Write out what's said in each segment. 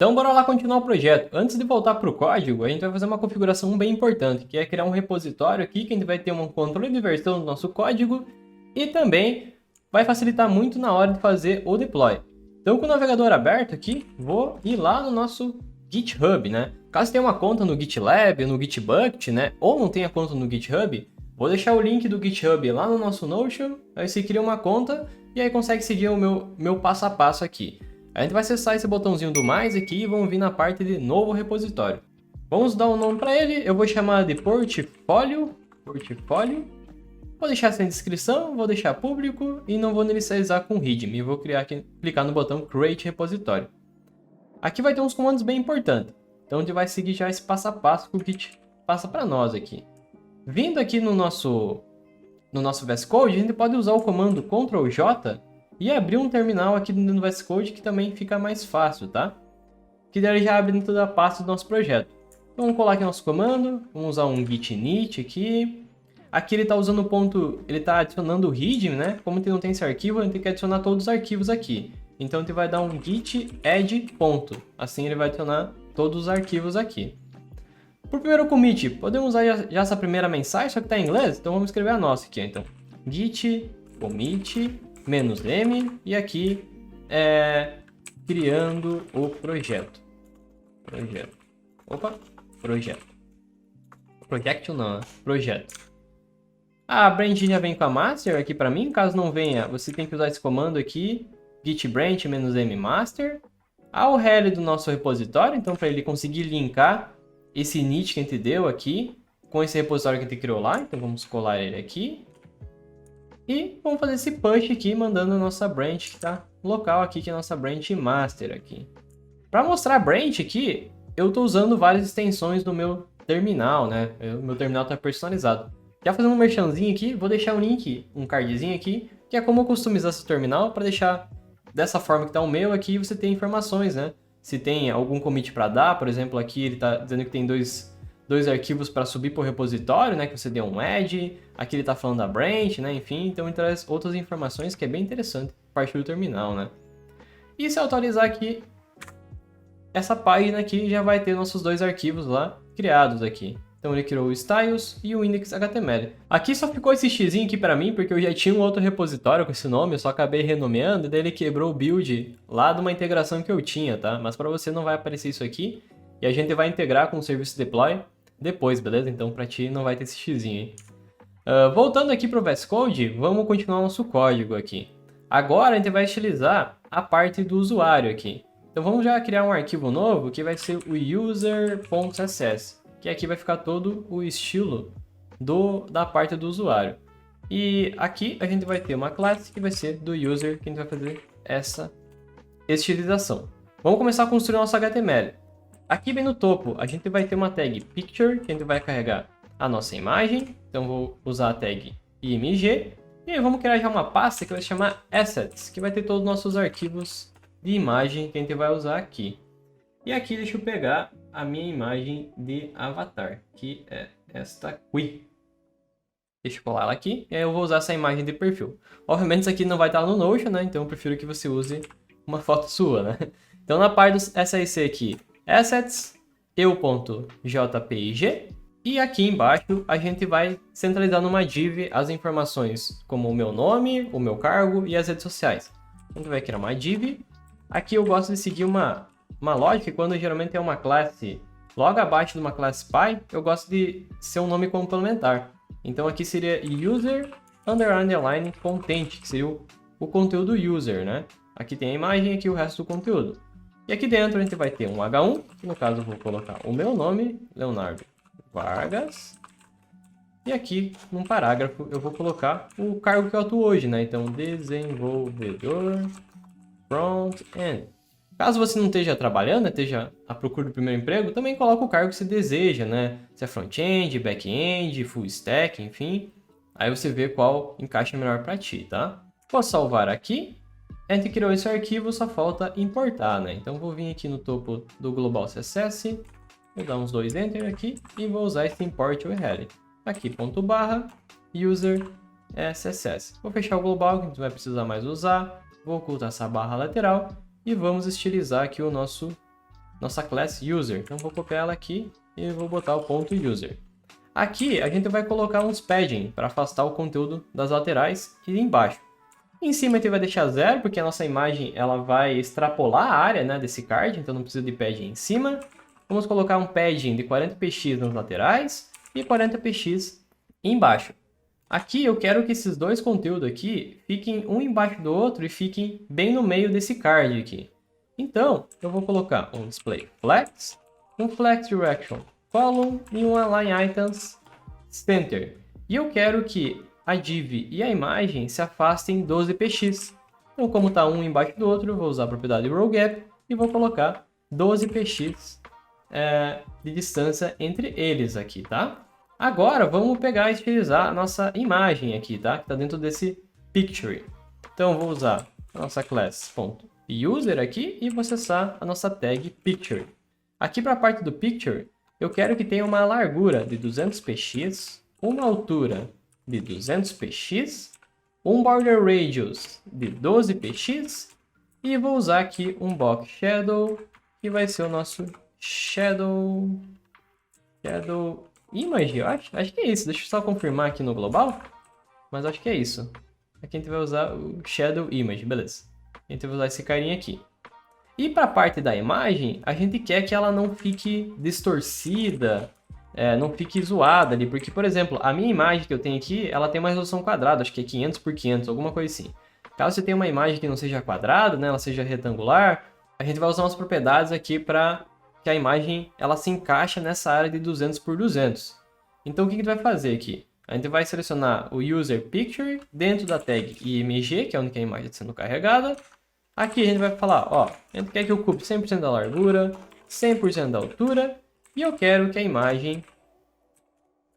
Então, bora lá continuar o projeto. Antes de voltar para o código, a gente vai fazer uma configuração bem importante, que é criar um repositório aqui, que a gente vai ter um controle de versão do nosso código e também vai facilitar muito na hora de fazer o deploy. Então, com o navegador aberto aqui, vou ir lá no nosso GitHub, né? Caso tenha uma conta no GitLab, no Gitbucket, né? Ou não tenha conta no GitHub, vou deixar o link do GitHub lá no nosso Notion, aí você cria uma conta e aí consegue seguir o meu passo a passo aqui. A gente vai acessar esse botãozinho do mais aqui e vamos vir na parte de novo repositório. Vamos dar um nome para ele, eu vou chamar de portfólio. Vou deixar sem descrição, vou deixar público e não vou inicializar com readme. Vou clicar no botão Create Repositório. Aqui vai ter uns comandos bem importantes. Então a gente vai seguir já esse passo a passo que o Git passa para nós aqui. Vindo aqui no nosso VS Code, a gente pode usar o comando Ctrl J e abrir um terminal aqui no VS Code que também fica mais fácil, tá? Que daí já abre dentro da pasta do nosso projeto. Então vamos colar aqui nosso comando, vamos usar um git init aqui. Aqui ele está usando o ponto, ele está adicionando o readme, né? Como não tem esse arquivo, a gente tem que adicionar todos os arquivos aqui. Então a gente vai dar um git add ponto. Assim ele vai adicionar todos os arquivos aqui. Por primeiro commit, podemos usar já essa primeira mensagem, só que está em inglês, então vamos escrever a nossa aqui. Então, git commit -m e aqui criando o projeto. Projeto. Project não, né? Projeto. A branch já vem com a master aqui para mim. Caso não venha, você tem que usar esse comando aqui, git branch -m master. A URL do nosso repositório, então para ele conseguir linkar esse init que a gente deu aqui com esse repositório que a gente criou lá. Então vamos colar ele aqui. E vamos fazer esse push aqui, mandando a nossa branch que está local aqui, que é a nossa branch master aqui. Para mostrar a branch aqui, eu estou usando várias extensões no meu terminal, né? O meu terminal está personalizado. Já fazendo um merchanzinho aqui, vou deixar um link, um cardzinho aqui, que é como eu customizar esse terminal para deixar dessa forma que está o meu aqui, você tem informações, né? Se tem algum commit para dar, por exemplo, aqui ele está dizendo que tem dois arquivos para subir para o repositório, né? Que você deu um add. Aqui ele está falando da branch, né? Enfim, então ele traz outras informações que é bem interessante a partir do terminal, né? E se eu atualizar aqui, essa página aqui já vai ter nossos dois arquivos lá criados aqui. Então ele criou o styles e o index.html. Aqui só ficou esse xzinho aqui para mim, porque eu já tinha um outro repositório com esse nome, eu só acabei renomeando, e daí ele quebrou o build lá de uma integração que eu tinha, tá? Mas para você não vai aparecer isso aqui, e a gente vai integrar com o serviço deploy depois, beleza? Então para ti não vai ter esse xzinho aí. Voltando aqui para o VS Code, vamos continuar nosso código aqui. Agora a gente vai estilizar a parte do usuário aqui. Então vamos já criar um arquivo novo que vai ser o user.css. Que aqui vai ficar todo o estilo da parte do usuário. E aqui a gente vai ter uma classe que vai ser do user, que a gente vai fazer essa estilização. Vamos começar a construir nosso HTML. Aqui bem no topo a gente vai ter uma tag picture, que a gente vai carregar a nossa imagem. Então vou usar a tag img. E aí vamos criar já uma pasta que vai se chamar assets, que vai ter todos os nossos arquivos de imagem que a gente vai usar aqui. E aqui deixa eu pegar a minha imagem de avatar, que é esta aqui. Deixa eu colar ela aqui, e aí eu vou usar essa imagem de perfil. Obviamente isso aqui não vai estar no Notion, né? Então eu prefiro que você use uma foto sua, né? Então na parte do SAC aqui, assets, eu.jpg, e aqui embaixo a gente vai centralizar numa div as informações como o meu nome, o meu cargo e as redes sociais. Então a gente vai criar uma div. Aqui eu gosto de seguir uma lógica, quando geralmente é uma classe logo abaixo de uma classe Py, eu gosto de ser um nome complementar. Então aqui seria user underline content, que seria o conteúdo user, né? Aqui tem a imagem, aqui o resto do conteúdo. E aqui dentro a gente vai ter um H1, que no caso eu vou colocar o meu nome, Leonardo Vargas. E aqui, num parágrafo, eu vou colocar o cargo que eu atuo hoje, né? Então, desenvolvedor front-end. Caso você não esteja trabalhando, esteja à procura do primeiro emprego, também coloca o cargo que você deseja, né? Se é front-end, back-end, full stack, enfim. Aí você vê qual encaixa melhor para ti, tá? Vou salvar aqui. A gente criou esse arquivo, só falta importar, né? Então vou vir aqui no topo do Global CSS, vou dar uns 2 Enter aqui e vou usar esse import URL. Aqui, ponto barra, user CSS. Vou fechar o global, que a gente não vai precisar mais usar. Vou ocultar essa barra lateral. E vamos estilizar aqui o nosso nossa class user. Então vou copiar ela aqui e vou botar o ponto user. Aqui a gente vai colocar uns padding para afastar o conteúdo das laterais e embaixo. Em cima a gente vai deixar 0, porque a nossa imagem ela vai extrapolar a área, né, desse card, então não precisa de padding em cima. Vamos colocar um padding de 40px nas laterais e 40px embaixo. Aqui eu quero que esses dois conteúdos aqui fiquem um embaixo do outro e fiquem bem no meio desse card aqui. Então, eu vou colocar um display flex, um flex direction column e um align items center. E eu quero que a div e a imagem se afastem 12px. Então, como está um embaixo do outro, eu vou usar a propriedade row gap e vou colocar 12px de distância entre eles aqui, tá? Agora, vamos pegar e estilizar a nossa imagem aqui, tá? Que está dentro desse picture. Então, eu vou usar a nossa class.user aqui e vou acessar a nossa tag picture. Aqui para a parte do picture, eu quero que tenha uma largura de 200px, uma altura de 200px, um border radius de 12px e vou usar aqui um box shadow, que vai ser o nosso shadow image, eu acho que é isso. Deixa eu só confirmar aqui no global, mas acho que é isso. Aqui a gente vai usar o shadow image, beleza. A gente vai usar esse carinha aqui. E para a parte da imagem, a gente quer que ela não fique distorcida, não fique zoada ali, porque, por exemplo, a minha imagem que eu tenho aqui, ela tem uma resolução quadrada, acho que é 500 por 500, alguma coisa assim. Caso você tenha uma imagem que não seja quadrada, né, ela seja retangular, a gente vai usar umas propriedades aqui para que a imagem ela se encaixe nessa área de 200 por 200. Então, o que a gente vai fazer aqui? A gente vai selecionar o user picture dentro da tag img, que é onde a imagem está sendo carregada. Aqui a gente vai falar, ó, a gente quer que ocupe 100% da largura, 100% da altura, e eu quero que a imagem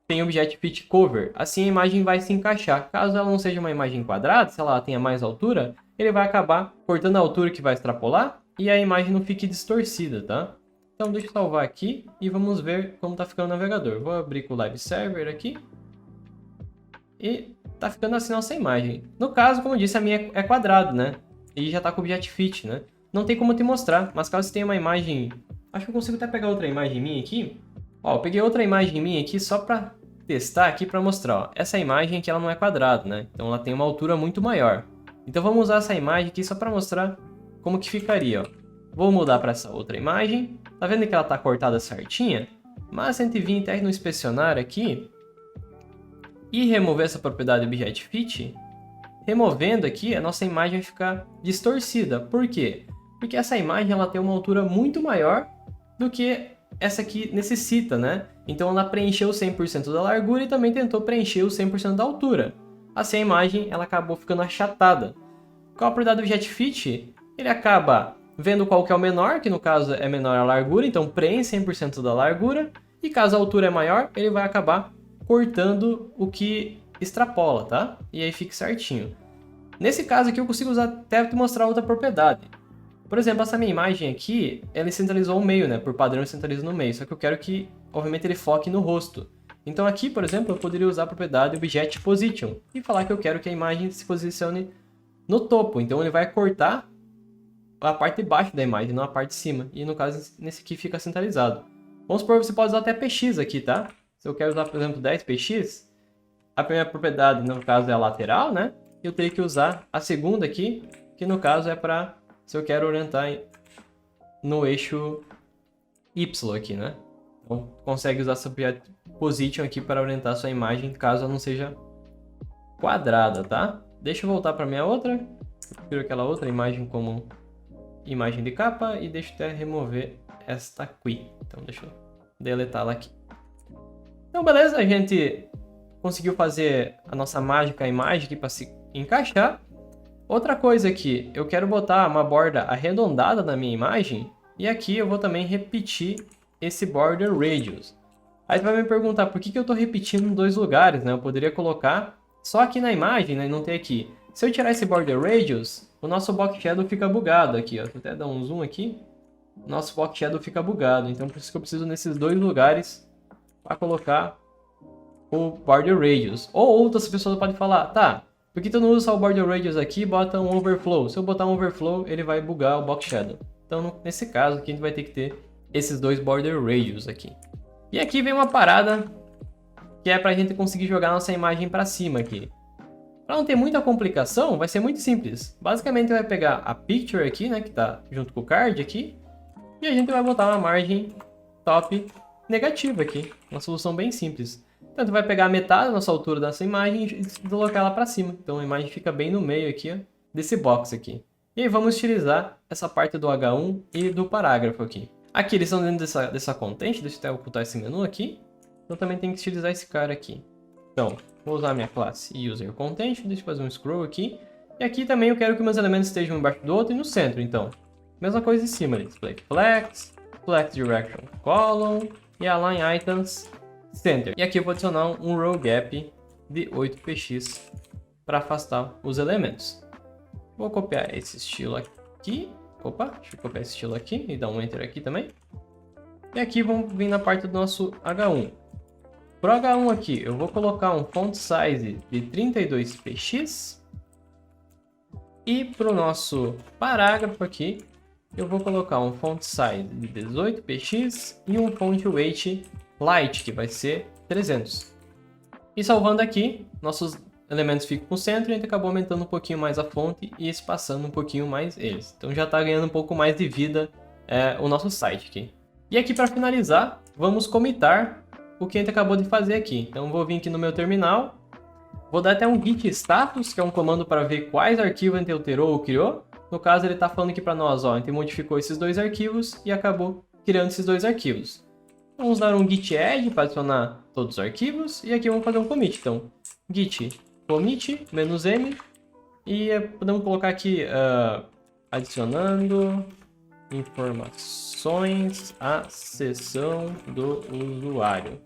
tenha Object Fit Cover. Assim a imagem vai se encaixar. Caso ela não seja uma imagem quadrada, se ela tenha mais altura, ele vai acabar cortando a altura que vai extrapolar e a imagem não fique distorcida, tá? Então deixa eu salvar aqui e vamos ver como está ficando o navegador. Vou abrir com o Live Server aqui. E tá ficando assim a nossa imagem. No caso, como eu disse, a minha é quadrado, né? E já tá com Object Fit, né? Não tem como te mostrar, mas caso você tenha uma imagem... Acho que eu consigo até pegar outra imagem minha aqui. Ó, eu peguei outra imagem minha aqui só pra testar aqui pra mostrar, ó. Essa imagem aqui, ela não é quadrada, né? Então ela tem uma altura muito maior. Então vamos usar essa imagem aqui só pra mostrar como que ficaria, ó. Vou mudar pra essa outra imagem. Tá vendo que ela tá cortada certinha? Mas se a gente vir até no inspecionar aqui e remover essa propriedade Object Fit, removendo aqui, a nossa imagem vai ficar distorcida. Por quê? Porque essa imagem ela tem uma altura muito maior do que essa aqui necessita, né? Então ela preencheu 100% da largura e também tentou preencher o 100% da altura. Assim a imagem ela acabou ficando achatada. Com a propriedade Object Fit, ele acaba vendo qual que é o menor, que no caso é menor a largura, então preenche 100% da largura. E caso a altura é maior, ele vai acabar cortando o que extrapola, tá? E aí fica certinho. Nesse caso aqui eu consigo usar até te mostrar outra propriedade. Por exemplo, essa minha imagem aqui, ela centralizou o meio, né? Por padrão ele centraliza no meio, só que eu quero que, obviamente, ele foque no rosto. Então aqui, por exemplo, eu poderia usar a propriedade Object Position e falar que eu quero que a imagem se posicione no topo. Então ele vai cortar a parte de baixo da imagem, não a parte de cima. E no caso, nesse aqui fica centralizado. Vamos supor que você pode usar até px aqui, tá? Se eu quero usar, por exemplo, 10px, a primeira propriedade, no caso, é a lateral, né? Eu teria que usar a segunda aqui, que no caso é para se eu quero orientar no eixo Y aqui, né? Então, consegue usar essa Object Position aqui para orientar a sua imagem, caso ela não seja quadrada, tá? Deixa eu voltar para minha outra. Eu prefiro aquela outra imagem como imagem de capa e deixa eu até remover esta aqui. Então, deixa eu deletá-la aqui. Então, beleza, a gente conseguiu fazer a nossa mágica imagem aqui para se encaixar. Outra coisa aqui, eu quero botar uma borda arredondada na minha imagem e aqui eu vou também repetir esse border radius. Aí você vai me perguntar por que eu estou repetindo em dois lugares, né? Eu poderia colocar só aqui na imagem, né? Não tem aqui. Se eu tirar esse border radius, o nosso box shadow fica bugado aqui, ó. Vou até dar um zoom aqui. O nosso box shadow fica bugado, então por isso que eu preciso nesses dois lugares para colocar o border radius. Ou outras pessoas podem falar, tá, por que tu não usa só o border radius aqui e bota um overflow? Se eu botar um overflow, ele vai bugar o box shadow. Então, nesse caso aqui, a gente vai ter que ter esses dois border radius aqui. E aqui vem uma parada que é pra gente conseguir jogar nossa imagem pra cima aqui. Pra não ter muita complicação, vai ser muito simples. Basicamente vai pegar a picture aqui, né, que tá junto com o card aqui, e a gente vai botar uma margem top negativa aqui. Uma solução bem simples. Então, vai pegar a metade da nossa altura dessa imagem e deslocar ela para cima. Então, a imagem fica bem no meio aqui, ó, desse box aqui. E aí, vamos utilizar essa parte do H1 e do parágrafo aqui. Aqui, eles estão dentro dessa content. Deixa eu até ocultar esse menu aqui. Então, também tem que utilizar esse cara aqui. Então, vou usar a minha classe userContent. Deixa eu fazer um scroll aqui. E aqui também eu quero que meus elementos estejam embaixo do outro e no centro. Então, mesma coisa em cima. Display flex, flex direction column e align items center. E aqui eu vou adicionar um row gap de 8px para afastar os elementos. Vou copiar esse estilo aqui. Opa, deixa eu copiar esse estilo aqui e dar um enter aqui também. E aqui vamos vir na parte do nosso H1. Para o H1 aqui, eu vou colocar um font size de 32px. E para o nosso parágrafo aqui, eu vou colocar um font size de 18px e um font weight light, que vai ser 300. E salvando aqui, nossos elementos ficam no centro e a gente acabou aumentando um pouquinho mais a fonte e espaçando um pouquinho mais eles. Então já está ganhando um pouco mais de vida o nosso site aqui. E aqui para finalizar, vamos commitar o que a gente acabou de fazer aqui. Então vou vir aqui no meu terminal, vou dar até um git status, que é um comando para ver quais arquivos a gente alterou ou criou. No caso ele está falando aqui para nós, ó, a gente modificou esses dois arquivos e acabou criando esses dois arquivos. Vamos dar um git add para adicionar todos os arquivos e aqui vamos fazer um commit. Então, git commit -m e podemos colocar aqui adicionando informações à seção do usuário.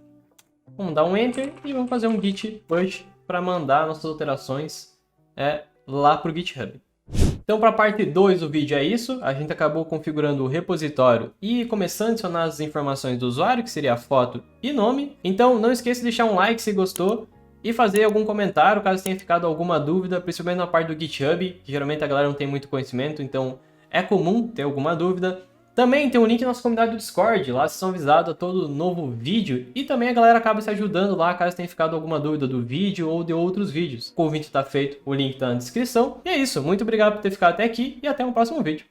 Vamos dar um enter e vamos fazer um git push para mandar nossas alterações lá para o GitHub. Então, para a parte 2 do vídeo é isso. A gente acabou configurando o repositório e começando a adicionar as informações do usuário, que seria a foto e nome. Então, não esqueça de deixar um like se gostou e fazer algum comentário caso tenha ficado alguma dúvida, principalmente na parte do GitHub, que geralmente a galera não tem muito conhecimento, então é comum ter alguma dúvida. Também tem um link na nossa comunidade do Discord, lá vocês são avisados a todo novo vídeo e também a galera acaba se ajudando lá caso tenha ficado alguma dúvida do vídeo ou de outros vídeos. O convite está feito, o link está na descrição. E é isso, muito obrigado por ter ficado até aqui e até o próximo vídeo.